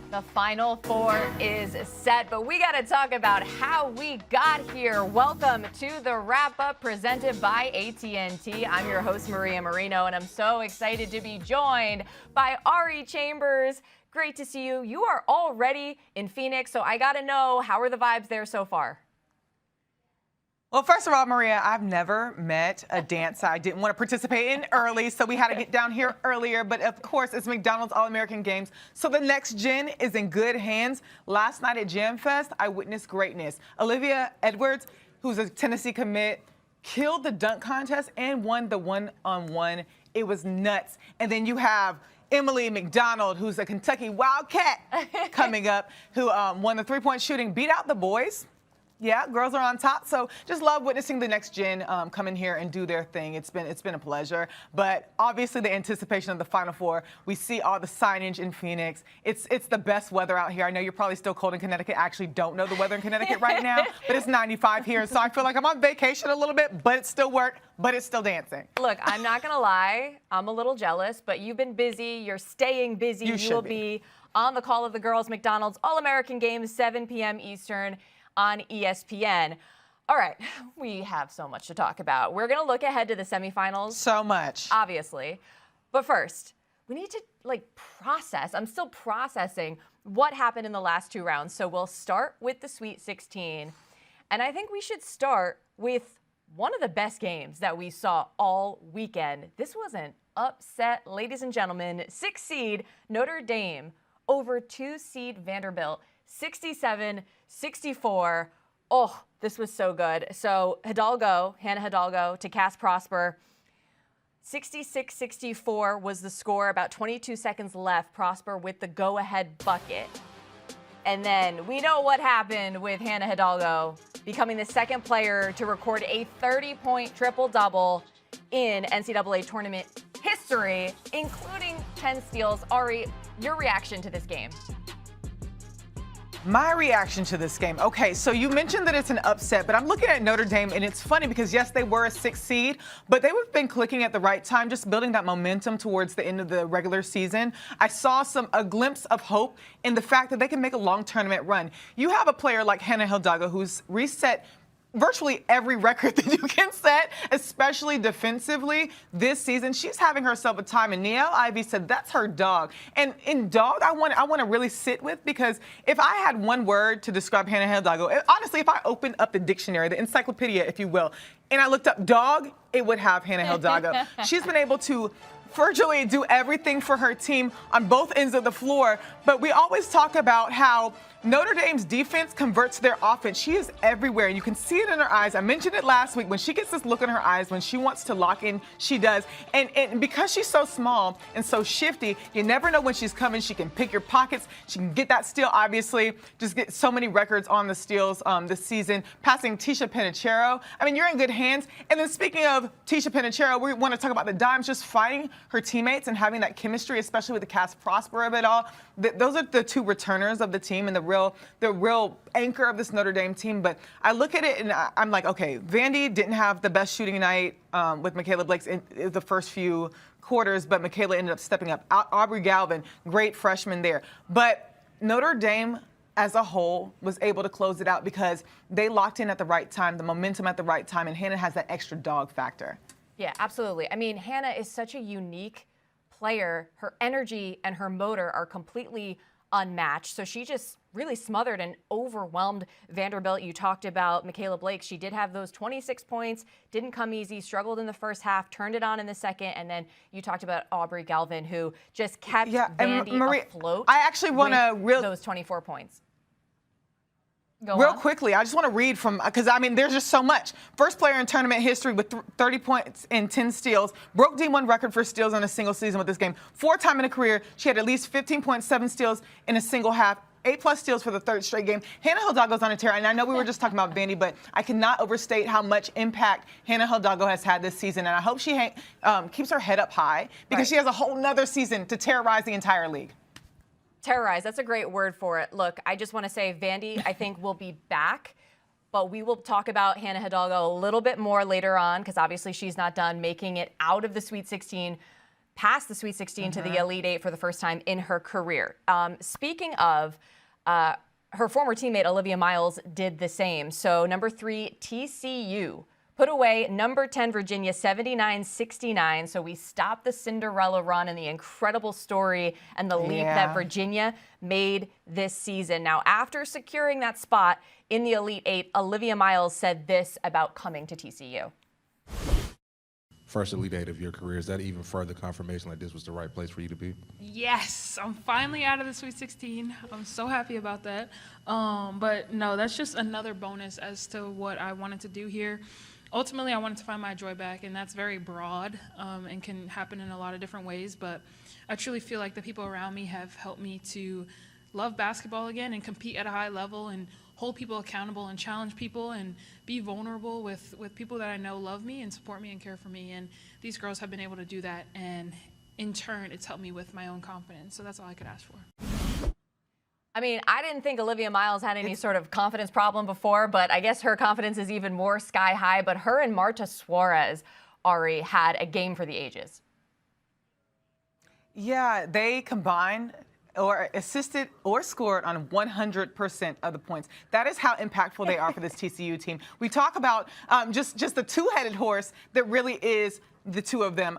The Final Four is set, but we got to talk about how we got here. Welcome to the wrap-up presented by AT&T. I'm your host, Maria Marino, and I'm so excited to be joined by Ari Chambers. Great to see you. You are already in Phoenix, so I got to know, how are the vibes there so far? Well, first of all, Maria, I've never met a dance I didn't want to participate in early, so we had to get down here earlier. But, of course, it's McDonald's All-American Games, so the next gen is in good hands. Last night at Jam Fest, I witnessed greatness. Olivia Edwards, who's a Tennessee commit, killed the dunk contest and won the one-on-one. It was nuts. And then you have Emily McDonald, who's a Kentucky Wildcat, coming up, who won the three-point shooting, beat out the boys. Yeah, girls are on top. So just love witnessing the next gen come in here and do their thing. It's been a pleasure. But obviously the anticipation of the Final Four. We see all the signage in Phoenix. It's the best weather out here. I know you're probably still cold in Connecticut. I actually don't know the weather in Connecticut right now, but it's 95 here. So I feel like I'm on vacation a little bit, but it's still work, but it's still dancing. Look, I'm not going to lie. I'm a little jealous, but you've been busy. You're staying busy. You will be on the call of the girls' McDonald's All-American Games, 7 p.m. Eastern. On ESPN. All right, we have so much to talk about. We're going to look ahead to the semifinals. So much. Obviously. But first, we need to process. I'm still processing what happened in the last two rounds. So we'll start with the Sweet 16. And I think we should start with one of the best games that we saw all weekend. This was an upset, ladies and gentlemen. 6 seed Notre Dame over 2 seed Vanderbilt. 67-64. Oh, this was so good. So Hidalgo, Hannah Hidalgo to Cass Prosper. 66-64 was the score, about 22 seconds left. Prosper with the go-ahead bucket. And then we know what happened with Hannah Hidalgo becoming the second player to record a 30-point triple-double in NCAA tournament history, including 10 steals. Ari, your reaction to this game? My reaction to this game. Okay, so you mentioned that it's an upset, but I'm looking at Notre Dame, and it's funny because, yes, they were a 6 seed, but they've been clicking at the right time, just building that momentum towards the end of the regular season. I saw a glimpse of hope in the fact that they can make a long tournament run. You have a player like Hannah Hidalgo who's reset virtually every record that you can set, especially defensively this season. She's having herself a time, and Niele Ivey said that's her dog. And in dog, I want to really sit with, because if I had one word to describe Hannah Hidalgo, honestly, if I opened up the dictionary, the encyclopedia, if you will, and I looked up dog, it would have Hannah Hidalgo. She's been able to virtually do everything for her team on both ends of the floor, but we always talk about how Notre Dame's defense converts their offense. She is everywhere, and you can see it in her eyes. I mentioned it last week. When she gets this look in her eyes, when she wants to lock in, she does. And because she's so small and so shifty, you never know when she's coming. She can pick your pockets. She can get that steal, obviously. Just get so many records on the steals this season. Passing Tisha Penicheiro. I mean, you're in good hands. And then speaking of Tisha Penicheiro, we want to talk about the dimes, just finding her teammates and having that chemistry, especially with the Cass Prosper of it all. Those are the two returners of the team and the real anchor of this Notre Dame team. But I look at it and I'm like, okay, Vandy didn't have the best shooting night with Michaela Blakes in the first few quarters, but Michaela ended up stepping up. Aubrey Galvin, great freshman there. But Notre Dame as a whole was able to close it out because they locked in at the right time, the momentum at the right time, and Hannah has that extra dog factor. Yeah, absolutely. I mean, Hannah is such a unique player. Her energy and her motor are completely unmatched. So she just really smothered and overwhelmed Vanderbilt. You talked about Michaela Blake. She did have those 26 points, didn't come easy, struggled in the first half, turned it on in the second. And then you talked about Aubrey Galvin, who just kept Vandy afloat. I actually want to those 24 points. Real quickly, I just want to read from, because, I mean, there's just so much. First player in tournament history with 30 points and 10 steals. Broke D1 record for steals in a single season with this game. 4-time in a career, she had at least 15.7 steals in a single half. 8+ steals for the third straight game. Hannah Hidalgo's on a tear, and I know we were just talking about Vandy, but I cannot overstate how much impact Hannah Hidalgo has had this season, and I hope she keeps her head up high, because she has a whole nother season to terrorize the entire league. Terrorize, that's a great word for it. Look, I just want to say Vandy, I think, will be back, but we will talk about Hannah Hidalgo a little bit more later on, because obviously she's not done making it out of the Sweet 16. past the Sweet 16 to the Elite Eight for the first time in her career. Speaking of, her former teammate Olivia Miles did the same. So number 3, TCU put away number 10 Virginia 79-69. So we stopped the Cinderella run and the incredible story and the leap that Virginia made this season. Now, after securing that spot in the Elite Eight, Olivia Miles said this about coming to TCU. First Elite Eight of your career, is that even further confirmation like this was the right place for you to be? Yes, I'm finally out of the Sweet 16. I'm so happy about that. But no, that's just another bonus as to what I wanted to do here. Ultimately, I wanted to find my joy back, and that's very broad and can happen in a lot of different ways. But I truly feel like the people around me have helped me to love basketball again and compete at a high level and hold people accountable and challenge people and be vulnerable with people that I know love me and support me and care for me. And these girls have been able to do that, and in turn, it's helped me with my own confidence. So that's all I could ask for. I mean, I didn't think Olivia Miles had any sort of confidence problem before, but I guess her confidence is even more sky high. But her and Marta Suarez, Ari, had a game for the ages. Yeah, they combined or assisted or scored on 100% of the points. That is how impactful they are for this TCU team. We talk about just the two-headed horse that really is the two of them.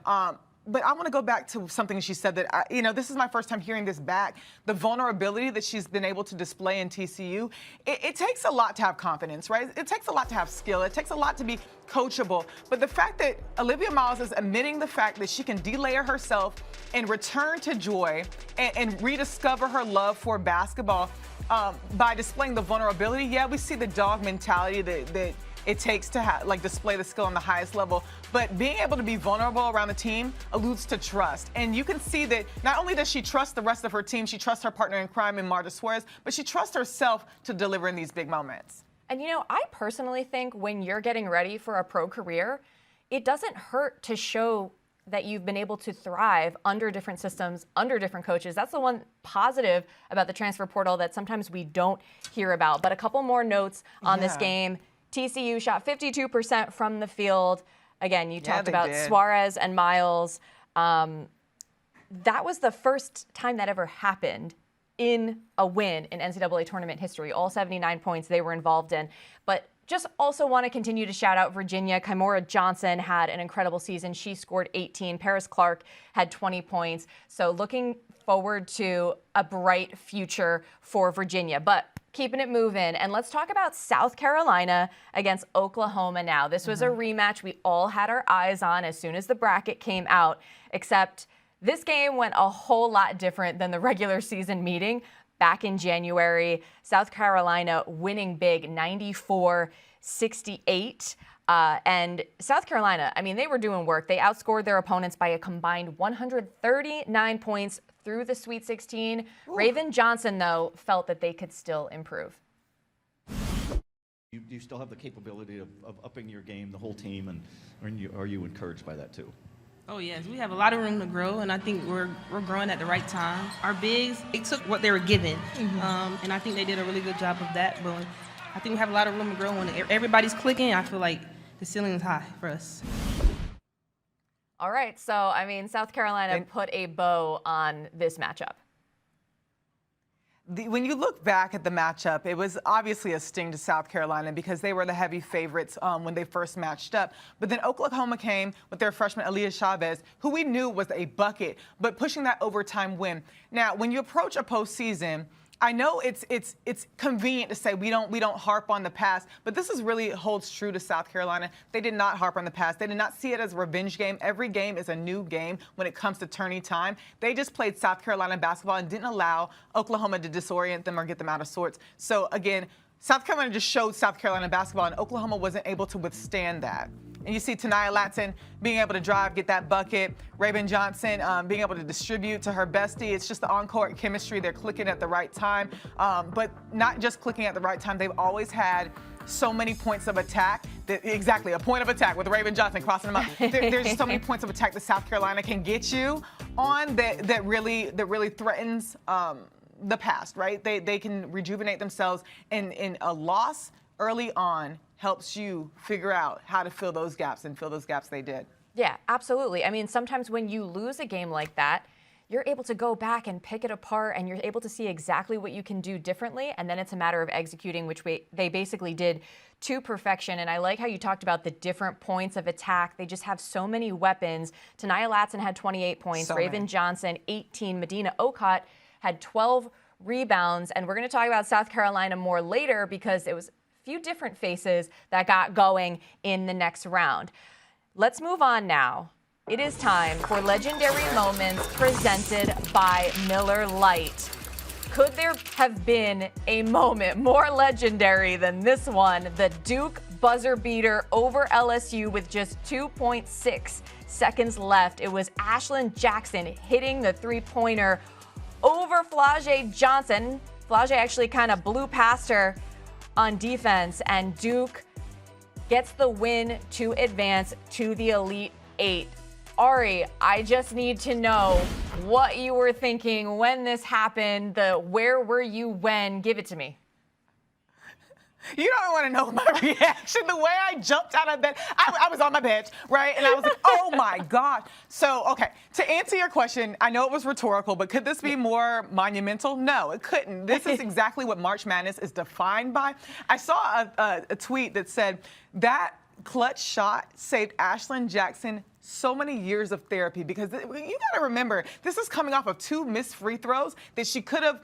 But I want to go back to something she said that, this is my first time hearing this back. The vulnerability that she's been able to display in TCU, it takes a lot to have confidence, right? It takes a lot to have skill. It takes a lot to be coachable. But the fact that Olivia Miles is admitting the fact that she can delayer herself and return to joy and rediscover her love for basketball by displaying the vulnerability. Yeah, we see the dog mentality that it takes to display the skill on the highest level. But being able to be vulnerable around the team alludes to trust. And you can see that not only does she trust the rest of her team, she trusts her partner in crime in Marta Suarez, but she trusts herself to deliver in these big moments. And I personally think when you're getting ready for a pro career, it doesn't hurt to show that you've been able to thrive under different systems, under different coaches. That's the one positive about the transfer portal that sometimes we don't hear about. But a couple more notes on this game. TCU shot 52% from the field. Again, you talked about Suarez and Miles. That was the first time that ever happened in a win in NCAA tournament history. All 79 points they were involved in. But just also want to continue to shout out Virginia. Kimora Johnson had an incredible season. She scored 18. Paris Clark had 20 points. So looking forward to a bright future for Virginia. But keeping it moving. And let's talk about South Carolina against Oklahoma now. This was a rematch we all had our eyes on as soon as the bracket came out, except this game went a whole lot different than the regular season meeting back in January. South Carolina winning big 94-68. And South Carolina, I mean, they were doing work. They outscored their opponents by a combined 139 points through the Sweet 16. Ooh. Raven Johnson, though, felt that they could still improve. You still have the capability of upping your game, the whole team, and are you encouraged by that too? Oh yes, we have a lot of room to grow, and I think we're growing at the right time. Our bigs, they took what they were given, and I think they did a really good job of that. But I think we have a lot of room to grow. When everybody's clicking, I feel like the ceiling is high for us. All right, so I mean, South Carolina put a bow on this matchup. When you look back at the matchup, it was obviously a sting to South Carolina because they were the heavy favorites when they first matched up. But then Oklahoma came with their freshman Aaliyah Chavez, who we knew was a bucket, but pushing that overtime win. Now, when you approach a postseason, I know it's convenient to say we don't harp on the past, but this is really holds true to South Carolina. They did not harp on the past. They did not see it as a revenge game. Every game is a new game when it comes to tourney time. They just played South Carolina basketball and didn't allow Oklahoma to disorient them or get them out of sorts. So again, South Carolina just showed South Carolina basketball, and Oklahoma wasn't able to withstand that. And you see Tania Latson being able to drive, get that bucket. Raven Johnson being able to distribute to her bestie. It's just the on-court chemistry. They're clicking at the right time. But not just clicking at the right time. They've always had so many points of attack. Exactly, a point of attack with Raven Johnson crossing them up. There's so many points of attack that South Carolina can get you on that really threatens the past, right? They can rejuvenate themselves, and a loss early on helps you figure out how to fill those gaps, and fill those gaps they did. Yeah, absolutely. I mean, sometimes when you lose a game like that, you're able to go back and pick it apart, and you're able to see exactly what you can do differently, and then it's a matter of executing, which they basically did to perfection. And I like how you talked about the different points of attack. They just have so many weapons. Tanaya Latson had 28 points, Raven Johnson 18, Medina Okot had 12 rebounds, and we're going to talk about South Carolina more later because it was a few different faces that got going in the next round. Let's move on now. It is time for Legendary Moments presented by Miller Lite. Could there have been a moment more legendary than this one? The Duke buzzer beater over LSU with just 2.6 seconds left. It was Ashlon Jackson hitting the three-pointer over Flau'jae Johnson. Flau'jae actually kind of blew past her on defense, and Duke gets the win to advance to the Elite Eight. Ari, I just need to know what you were thinking when this happened, where were you when? Give it to me. You don't want to know my reaction. The way I jumped out of bed, I was on my bed, right? And I was like, oh my God. So, okay, to answer your question, I know it was rhetorical, but could this be more monumental? No, it couldn't. This is exactly what March Madness is defined by. I saw a tweet that said that clutch shot saved Ashlon Jackson so many years of therapy, because you got to remember, this is coming off of 2 missed free throws that she could have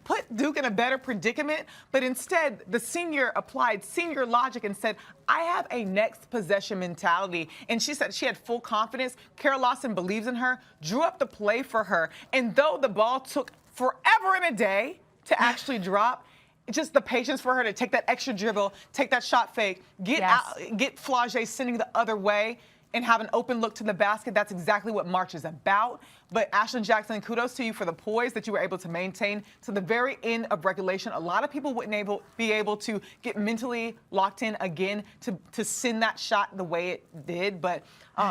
put Duke in a better predicament, but instead the senior applied senior logic and said, I have a next possession mentality. And she said she had full confidence. Kara Lawson believes in her, drew up the play for her. And though the ball took forever and a day to actually drop, just the patience for her to take that extra dribble, take that shot fake, get Flau'jae sending the other way, and have an open look to the basket. That's exactly what March is about. But Ashlon Jackson, kudos to you for the poise that you were able to maintain to the very end of regulation. A lot of people wouldn't be able to get mentally locked in again to send that shot the way it did. But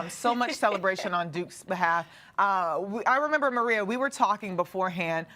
so much celebration on Duke's behalf. I remember, Maria, we were talking beforehand.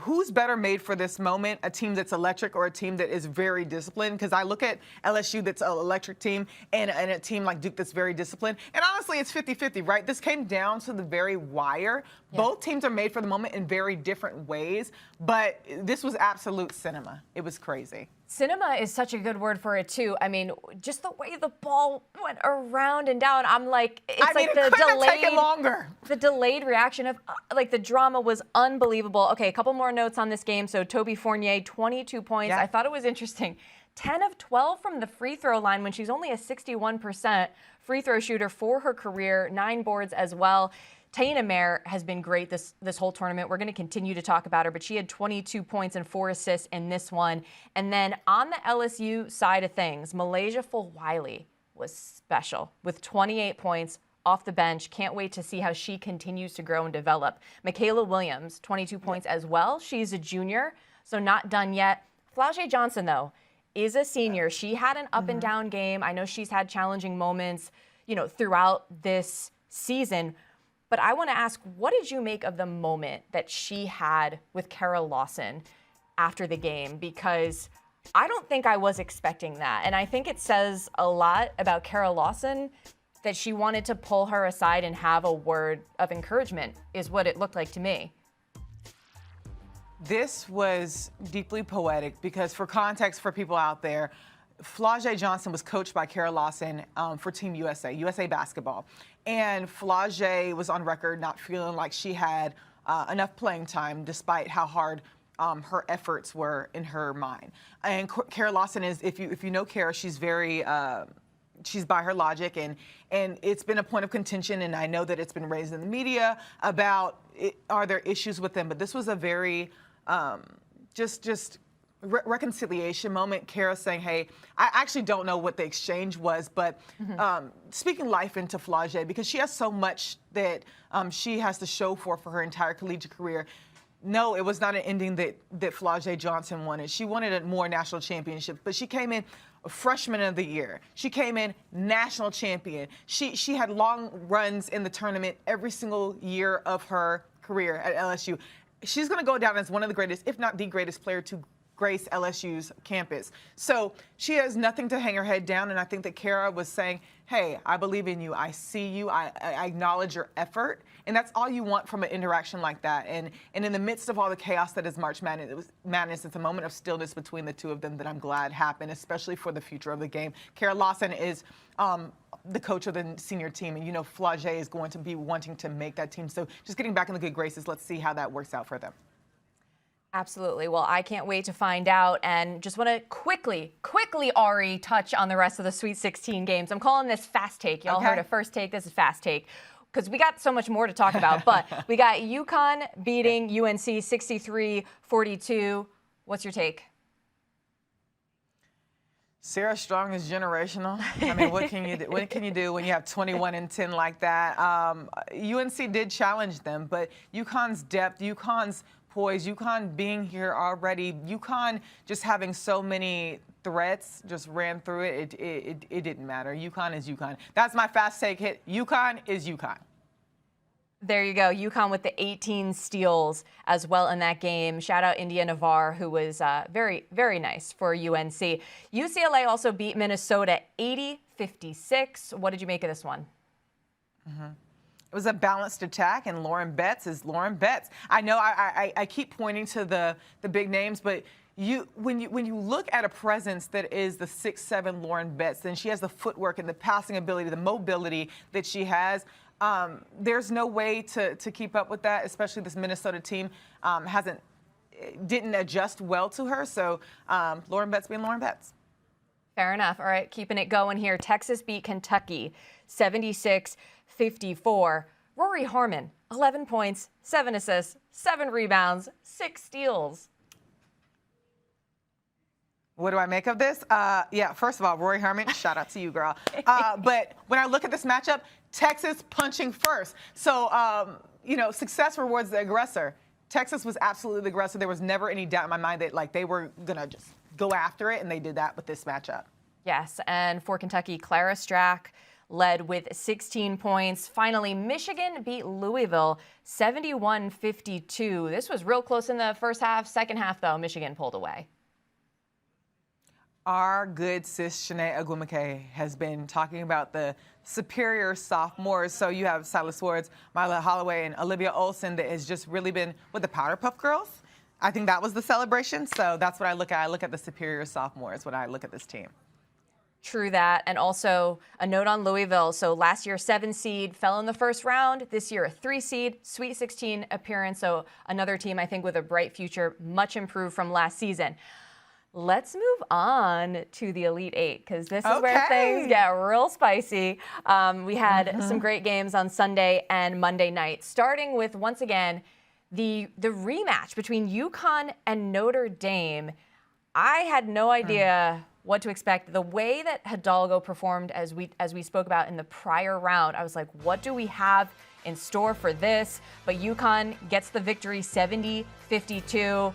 Who's better made for this moment, a team that's electric or a team that is very disciplined? Because I look at LSU, that's an electric team, and a team like Duke that's very disciplined. And honestly, it's 50-50, right? This came down to the very wire. Yeah. Both teams are made for the moment in very different ways, but this was absolute cinema. It was crazy. Cinema is such a good word for it, too. I mean, just the way the ball went around and down, I'm like, the delayed reaction of, like, the drama was unbelievable. Okay, a couple more notes on this game. So Toby Fournier, 22 points. Yeah. I thought it was interesting. 10 of 12 from the free throw line when she's only a 61% free throw shooter for her career, 9 boards as well. Taina Mayer has been great this whole tournament. We're going to continue to talk about her, but she had 22 points and 4 assists in this one. And then on the LSU side of things, Malaysia Fulwiley was special with 28 points off the bench. Can't wait to see how she continues to grow and develop. Michaela Williams, 22 points as well. She's a junior, so not done yet. Flau'jae Johnson, though, is a senior. She had an up and down game. I know she's had challenging moments, throughout this season. But I want to ask, what did you make of the moment that she had with Kara Lawson after the game? Because I don't think I was expecting that. And I think it says a lot about Kara Lawson that she wanted to pull her aside and have a word of encouragement, is what it looked like to me. This was deeply poetic because, for context for people out there, Flau'jae Johnson was coached by Kara Lawson for Team USA basketball. And Flau'jae was on record not feeling like she had enough playing time despite how hard her efforts were in her mind. And Kara Lawson is, if you know Kara, she's very, she's by her logic, and it's been a point of contention, and I know that it's been raised in the media about are there issues with them, but this was a very reconciliation moment. Kara saying, hey, I actually don't know what the exchange was, but speaking life into Flau'jae, because she has so much that she has to show for her entire collegiate career. No, it was not an ending that Flau'jae Johnson wanted. She wanted a more national championship, but she came in freshman of the year. She came in national champion. She had long runs in the tournament every single year of her career at LSU. She's going to go down as one of the greatest, if not the greatest player to grace LSU's campus. So she has nothing to hang her head down, and I think that Kara was saying, hey, I believe in you. I see you. I acknowledge your effort. And that's all you want from an interaction like that. And in the midst of all the chaos that is March Madness, it's a moment of stillness between the two of them that I'm glad happened, especially for the future of the game. Kara Lawson is the coach of the senior team, and you know Flage is going to be wanting to make that team. So just getting back in the good graces, let's see how that works out for them. Absolutely. Well, I can't wait to find out, and just want to quickly, Ari, touch on the rest of the Sweet 16 games. I'm calling this fast take. Y'all heard a first take. This is fast take because we got so much more to talk about. But we got UConn beating UNC 63-42. What's your take? Sarah Strong is generational. I mean, what can you do? What can you do when you have 21 and 10 like that? UNC did challenge them, but UConn's depth, UConn's poise, UConn being here already, UConn just having so many threats, just ran through it. It didn't matter. UConn is UConn. That's my fast take hit. UConn is UConn. There you go. UConn with the 18 steals as well in that game. Shout out India Navarre, who was very, very nice for UNC. UCLA also beat Minnesota 80-56. What did you make of this one? It was a balanced attack, and Lauren Betts is Lauren Betts. I know I keep pointing to the big names, but when you look at a presence that is the 6'7" Lauren Betts, then she has the footwork and the passing ability, the mobility that she has. There's no way to keep up with that, especially this Minnesota team didn't adjust well to her. So Lauren Betts being Lauren Betts. Fair enough. All right, keeping it going here. Texas beat Kentucky 76-54. Rory Harmon, 11 points, 7 assists, 7 rebounds, 6 steals. What do I make of this? Yeah, first of all, Rory Harmon, shout out to you, girl. But when I look at this matchup, Texas punching first. So, success rewards the aggressor. Texas was absolutely the aggressor. There was never any doubt in my mind that they were going to just go after it, and they did that with this matchup. Yes, and for Kentucky, Clara Strack led with 16 points. Finally, Michigan beat Louisville 71-52. This was real close in the first half. Second half, though, Michigan pulled away. Our good sis Shanae Agumake has been talking about the superior sophomores. So you have Silas Swords, Myla Holloway, and Olivia Olson that has just really been with the Powder Puff Girls. I think that was the celebration. So that's what I look at. I look at the superior sophomores when I look at this team. True that. And also a note on Louisville. So last year, 7 seed, fell in the first round. This year, a 3 seed, Sweet 16 appearance. So another team, I think, with a bright future, much improved from last season. Let's move on to the Elite Eight, because this is where things get real spicy. We had some great games on Sunday and Monday night, starting with, once again, the rematch between UConn and Notre Dame. I had no idea what to expect. The way that Hidalgo performed, as we spoke about in the prior round, I was like, what do we have in store for this? But UConn gets the victory 70-52.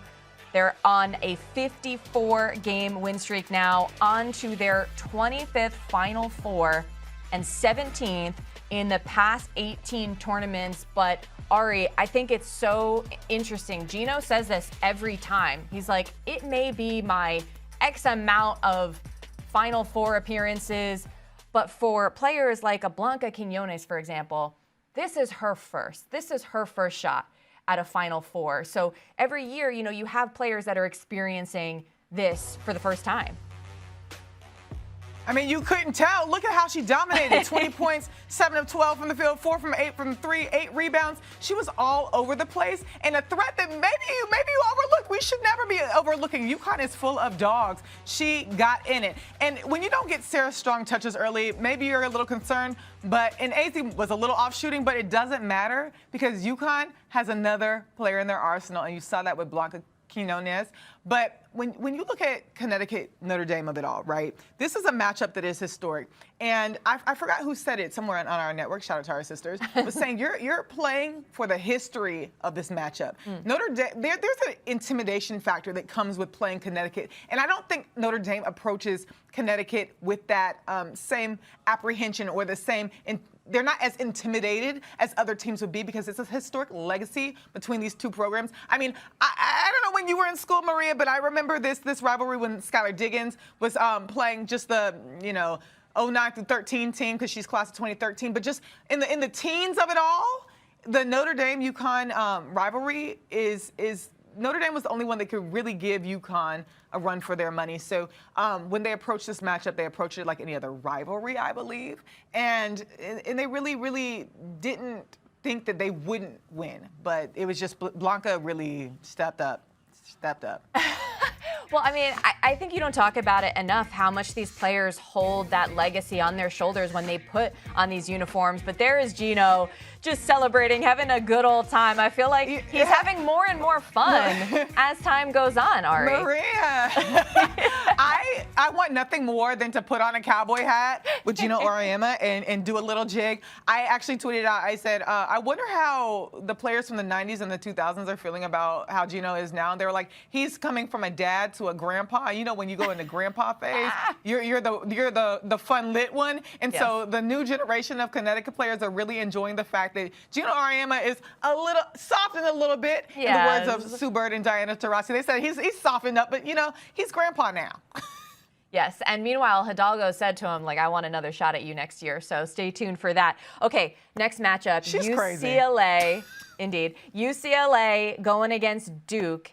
They're on a 54-game win streak now, on to their 25th Final Four and 17th in the past 18 tournaments. But Ari, I think it's so interesting. Gino says this every time. He's like, it may be my X amount of Final Four appearances, but for players like a Blanca Quinones, for example, this is her first. This is her first shot at a Final Four. So every year, you have players that are experiencing this for the first time. I mean, you couldn't tell. Look at how she dominated. 20 points, 7 of 12 from the field, 4 from 8 from 3, 8 rebounds. She was all over the place. And a threat that maybe you overlooked. We should never be overlooking. UConn is full of dogs. She got in it. And when you don't get Sarah Strong touches early, maybe you're a little concerned. And AZ was a little off shooting, but it doesn't matter because UConn has another player in their arsenal. And you saw that with Blanca Quinones. But when you look at Connecticut, Notre Dame of it all, right? This is a matchup that is historic. And I forgot who said it somewhere on our network, shout out to our sisters, was saying you're playing for the history of this matchup. Notre Dame, there's an intimidation factor that comes with playing Connecticut. And I don't think Notre Dame approaches Connecticut with that same apprehension or the same they're not as intimidated as other teams would be because it's a historic legacy between these two programs. I mean, I don't know when you were in school, Maria, but I remember this rivalry when Skylar Diggins was playing just the, 09 through 13 team because she's class of 2013. But just in the teens of it all, the Notre Dame UConn rivalry is Notre Dame was the only one that could really give UConn a run for their money. So when they approached this matchup, they approached it like any other rivalry, I believe. And they really, really didn't think that they wouldn't win. But it was just Blanca really stepped up. Well, I mean, I think you don't talk about it enough how much these players hold that legacy on their shoulders when they put on these uniforms. But there is Gino just celebrating, having a good old time. I feel like he's having more and more fun as time goes on, Ari. Maria, I want nothing more than to put on a cowboy hat with Gino Auriemma and do a little jig. I actually tweeted out, I said, I wonder how the players from the 90s and the 2000s are feeling about how Gino is now. And they were like, he's coming from a dad to a grandpa. You know, when you go into grandpa phase, you're the fun lit one. And so the new generation of Connecticut players are really enjoying the fact that Gino Auriemma is a little softened a little bit, in the words of Sue Bird and Diana Taurasi. They said he's softened up, but he's grandpa now. Yes, and meanwhile, Hidalgo said to him, like, I want another shot at you next year, so stay tuned for that. Okay, next matchup, She's UCLA, indeed. UCLA going against Duke.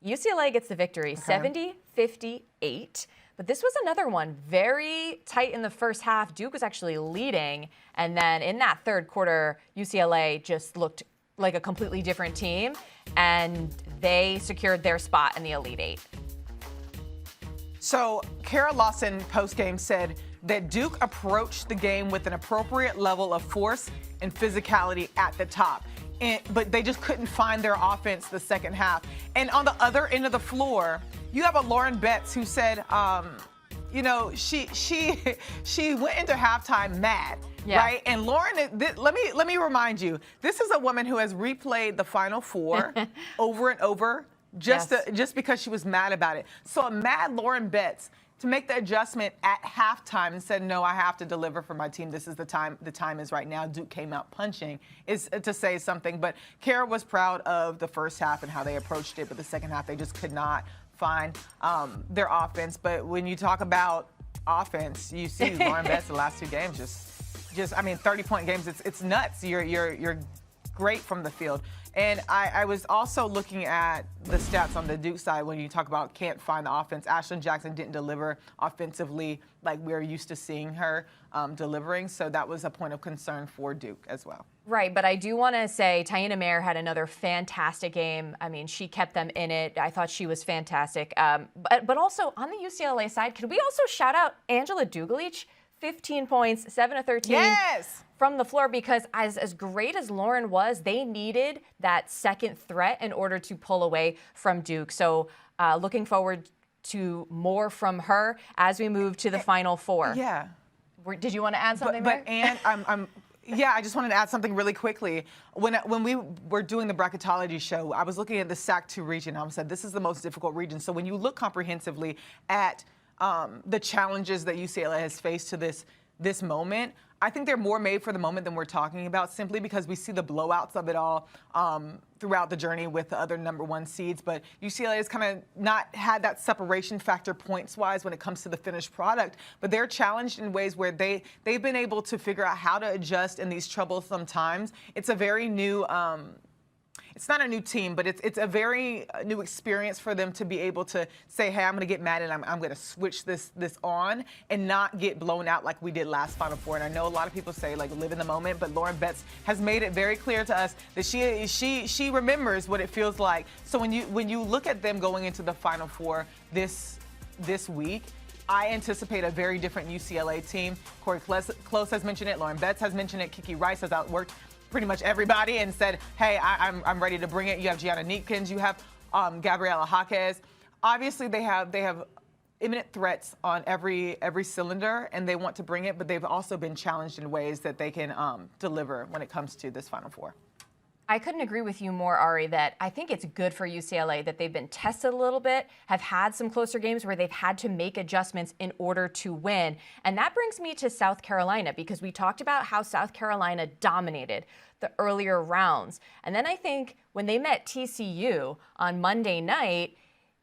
UCLA gets the victory, 70-58. But this was another one, very tight in the first half. Duke was actually leading, and then in that third quarter, UCLA just looked like a completely different team, and they secured their spot in the Elite Eight. So Kara Lawson postgame said that Duke approached the game with an appropriate level of force and physicality at the top. But they just couldn't find their offense the second half. And on the other end of the floor, you have a Lauren Betts who said, she went into halftime mad, right? And Lauren, let me remind you, this is a woman who has replayed the Final Four over and over just because she was mad about it. So a mad Lauren Betts to make the adjustment at halftime and said, no, I have to deliver for my team. This is the time is right now. Duke came out punching is to say something. But Kara was proud of the first half and how they approached it. But the second half, they just could not find their offense. But when you talk about offense, you see Lauren Betts the last two games, just 30-point games. It's nuts. You're great from the field. And I was also looking at the stats on the Duke side when you talk about can't find the offense. Ashlon Jackson didn't deliver offensively like we're used to seeing her delivering. So that was a point of concern for Duke as well. Right, but I do want to say Taina Mayer had another fantastic game. I mean, she kept them in it. I thought she was fantastic. But also on the UCLA side, could we also shout out Angela Dugalich? 15 points, 7 of 13 from the floor, because as great as Lauren was, they needed that second threat in order to pull away from Duke. So looking forward to more from her as we move to the Final Four. Yeah. Did you want to add something but there? And I just wanted to add something really quickly. When we were doing the bracketology show, I was looking at the SAC-2 region. I said, this is the most difficult region. So when you look comprehensively at the challenges that UCLA has faced to this moment, I think they're more made for the moment than we're talking about, simply because we see the blowouts of it all throughout the journey with the other number one seeds. But UCLA has kind of not had that separation factor points-wise when it comes to the finished product. But they're challenged in ways where they've been able to figure out how to adjust in these troublesome times. It's a very new it's not a new team, but it's a very new experience for them to be able to say, hey, I'm going to get mad and I'm going to switch this on and not get blown out like we did last Final Four. And I know a lot of people say, like, live in the moment, but Lauren Betts has made it very clear to us that she remembers what it feels like. So when you look at them going into the Final Four this week, I anticipate a very different UCLA team. Corey Close has mentioned it. Lauren Betts has mentioned it. Kiki Rice has outworked pretty much everybody and said, hey, I'm ready to bring it. You have Gianna Neepkins. You have Gabriela Jaquez. Obviously, they have imminent threats on every cylinder, and they want to bring it, but they've also been challenged in ways that they can deliver when it comes to this Final Four. I couldn't agree with you more, Ari, that I think it's good for UCLA that they've been tested a little bit, have had some closer games where they've had to make adjustments in order to win. And that brings me to South Carolina, because we talked about how South Carolina dominated the earlier rounds. And then I think when they met TCU on Monday night,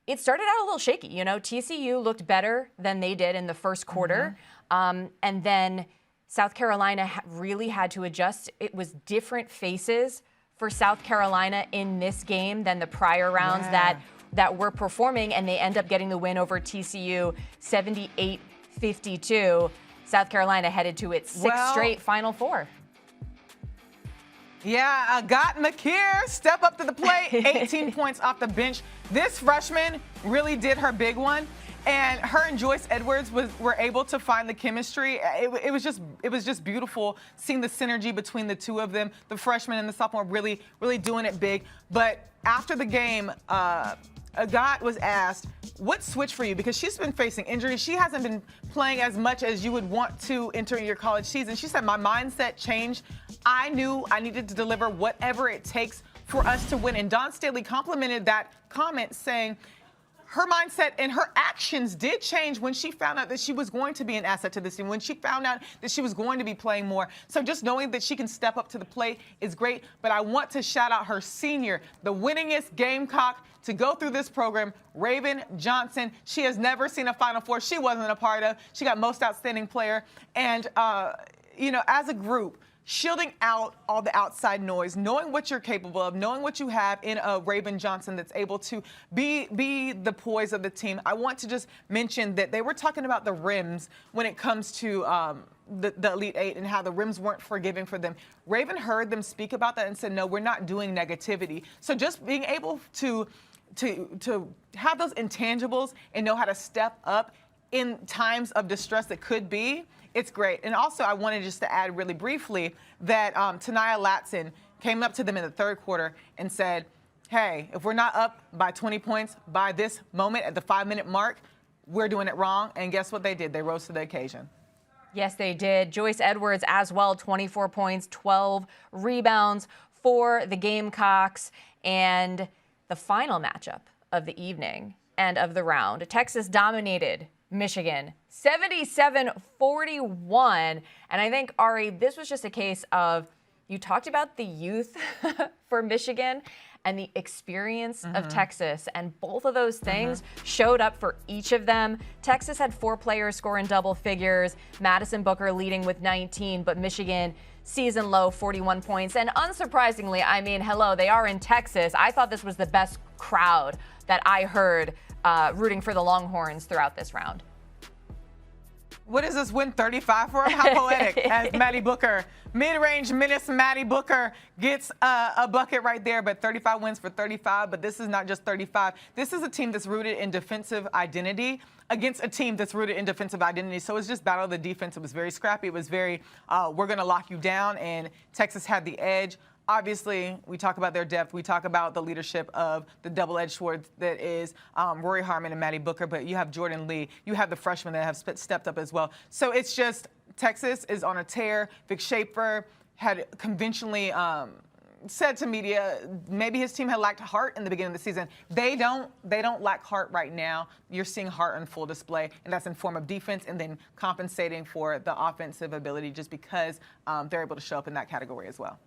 it started out a little shaky. You know, TCU looked better than they did in the first quarter. And then South Carolina really had to adjust. It was different faces for South Carolina in this game than the prior rounds that were performing, and they end up getting the win over TCU 78-52. South Carolina headed to its sixth straight Final Four. Yeah, Agat McKeer, step up to the plate, 18 points off the bench. This freshman really did her big one. And her and Joyce Edwards were able to find the chemistry. It was just beautiful seeing the synergy between the two of them. The freshman and the sophomore really doing it big. But after the game, Agat was asked, what switched for you? Because she's been facing injuries. She hasn't been playing as much as you would want to entering your college season. She said, my mindset changed. I knew I needed to deliver whatever it takes for us to win. And Dawn Staley complimented that comment, saying, her mindset and her actions did change when she found out that she was going to be an asset to this team, when she found out that she was going to be playing more. So just knowing that she can step up to the plate is great. But I want to shout out her senior, the winningest Gamecock to go through this program, Raven Johnson. She has never seen a Final Four she wasn't a part of. She got most outstanding player. And, you know, as a group, shielding out all the outside noise, knowing what you're capable of, knowing what you have in a Raven Johnson that's able to be the poise of the team. I want to just mention that they were talking about the rims when it comes to the Elite Eight and how the rims weren't forgiving for them. Raven heard them speak about that and said, no, we're not doing negativity. So just being able to have those intangibles and know how to step up in times of distress that could be, it's great. And also, I wanted just to add really briefly that Tanaya Latson came up to them in the third quarter and said, hey, if we're not up by 20 points by this moment at the 5-minute mark, we're doing it wrong. And guess what they did? They rose to the occasion. Yes, they did. Joyce Edwards as well, 24 points, 12 rebounds for the Gamecocks. And the final matchup of the evening and of the round, Texas dominated Michigan 77-41. And I think, Ari, this was just a case of, you talked about the youth for Michigan and the experience of Texas, and both of those things showed up for each of them. Texas had 4 players score in double figures, Madison Booker leading with 19, but Michigan season low 41 points. And unsurprisingly, I mean, hello, they are in Texas. I thought this was the best crowd that I heard rooting for the Longhorns throughout this round. What is this, win 35 for him? How poetic, as Maddie Booker, mid-range menace Maddie Booker gets a bucket right there, but 35 wins for 35. But this is not just 35. This is a team that's rooted in defensive identity against a team that's rooted in defensive identity. So it's just battle of the defense. It was very scrappy. It was very, we're going to lock you down, and Texas had the edge. Obviously, we talk about their depth. We talk about the leadership of the double-edged sword that is Rory Harmon and Maddie Booker, but you have Jordan Lee. You have the freshmen that have stepped up as well. So it's just Texas is on a tear. Vic Schaefer had conventionally said to media maybe his team had lacked heart in the beginning of the season. They don't lack heart right now. You're seeing heart on full display, and that's in form of defense and then compensating for the offensive ability just because they're able to show up in that category as well.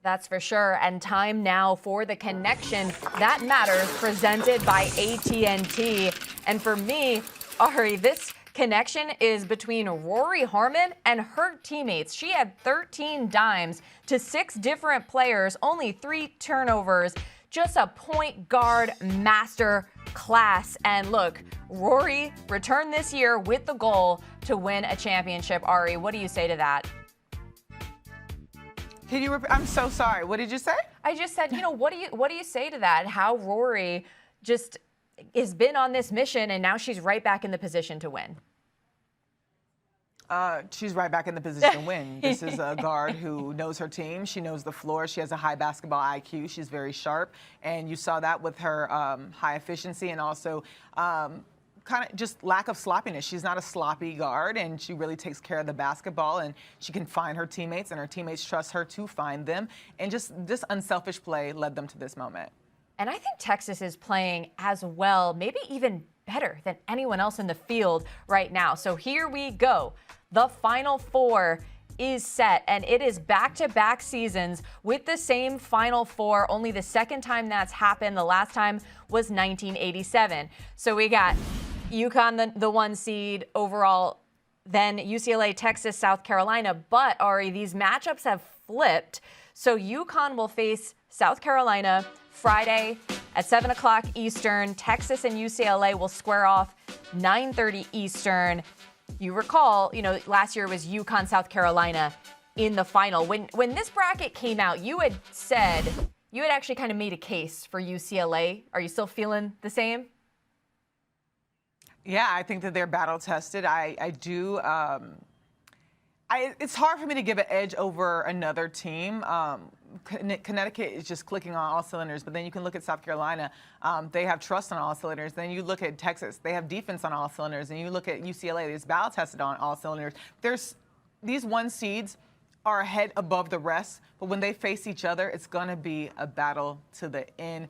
That's for sure. And time now for the connection that matters, presented by AT&T. And for me, Ari, this connection is between Rory Harmon and her teammates. She had 13 dimes to 6 different players, only 3 turnovers, just a point guard master class. And look, Rory returned this year with the goal to win a championship. Ari, what do you say to that? Can you repeat? I'm so sorry. What did you say? I just said, you know, what do you say to that? How Rory just has been on this mission, and now she's right back in the position to win. She's right back in the position to win. This is a guard who knows her team. She knows the floor. She has a high basketball IQ. She's very sharp, and you saw that with her high efficiency and also kind of just lack of sloppiness. She's not a sloppy guard, and she really takes care of the basketball, and she can find her teammates, and her teammates trust her to find them. And just this unselfish play led them to this moment. And I think Texas is playing as well, maybe even better than anyone else in the field right now. So here we go. The Final Four is set, and it is back-to-back seasons with the same Final Four, only the second time that's happened. The last time was 1987. So we got UConn, the 1 seed overall, then UCLA, Texas, South Carolina. But, Ari, these matchups have flipped. So UConn will face South Carolina Friday at 7 o'clock Eastern. Texas and UCLA will square off 9:30 Eastern. You recall, last year was UConn, South Carolina in the final. When this bracket came out, you had actually kind of made a case for UCLA. Are you still feeling the same? Yeah, I think that they're battle tested. I do. It's hard for me to give an edge over another team. Connecticut is just clicking on all cylinders, but then you can look at South Carolina. They have trust on all cylinders. Then you look at Texas. They have defense on all cylinders. And you look at UCLA. It's battle tested on all cylinders. These 1 seeds are ahead above the rest, but when they face each other, it's going to be a battle to the end.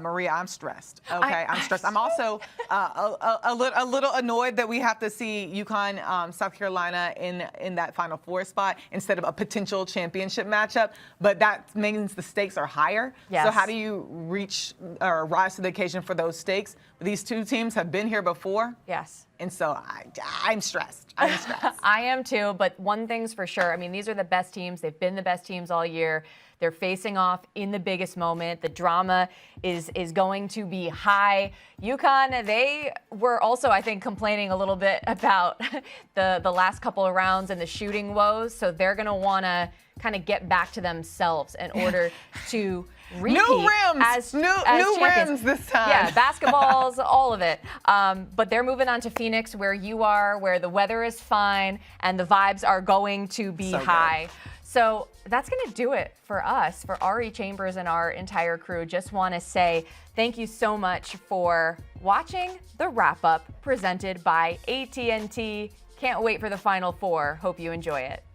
Maria, I'm stressed. Okay, I'm stressed. I'm also a little annoyed that we have to see UConn, South Carolina in that Final Four spot instead of a potential championship matchup. But that means the stakes are higher. Yes. So how do you reach or rise to the occasion for those stakes? These 2 teams have been here before. Yes. And so I'm stressed. I'm stressed. I am too, but one thing's for sure. I mean, these are the best teams. They've been the best teams all year. They're facing off in the biggest moment. The drama is going to be high. UConn, they were also, I think, complaining a little bit about the last couple of rounds and the shooting woes. So they're going to want to kind of get back to themselves in order to repeat new rims, as new champions. rims this time. Yeah, basketballs, all of it. But they're moving on to Phoenix, where you are, where the weather is fine and the vibes are going to be high. So that's going to do it for us, for Ari Chambers and our entire crew. Just want to say thank you so much for watching the wrap-up presented by AT&T. Can't wait for the Final Four. Hope you enjoy it.